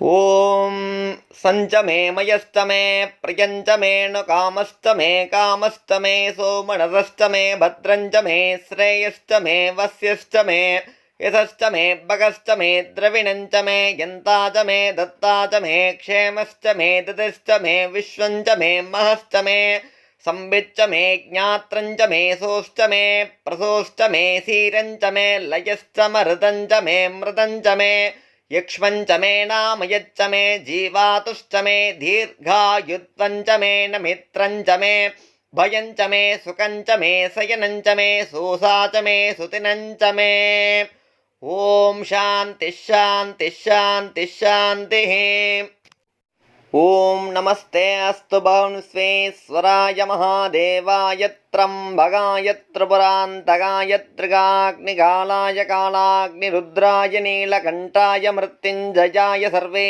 ॐ सञ्चमे मयस्तमे प्रियञ्चमे नु कामस्तमे कामस्तमे सोमनसस्तमे भद्रञ्चमे श्रेयश्चमे वस्यश्चमे यशश्चमे भगश्चमे द्रविणञ्चमे यन्ताचमे दत्ताचमे क्षेमश्चमे दतिश्चमे विश्वञ्चमे महश्चमे संविच्चमे ज्ञात्रञ्चमे सोश्चमे प्रसोश्चमे सीरञ्चमे लयश्चमऋतञ्चमे मृतञ्चमे यक्ष्मञ्चमे नामयच्चमे जीवातुश्चमे दीर्घायुत्वञ्चमे नमित्रञ्चमे भयञ्चमे सुखञ्चमे शयनञ्चमे सोसाचमे सुतिनञ्चमे। ॐ शान्तिः शान्तिः शान्तिः शान्तिः। ॐ नमस्ते अस्तु भुवनेश्वराय महादेवाय त्र्यम्बकाय त्रिपुरान्तकाय त्रिकाग्निकालाय कालाग्निरुद्राय नीलकण्ठाय मृत्युञ्जयाय सर्वे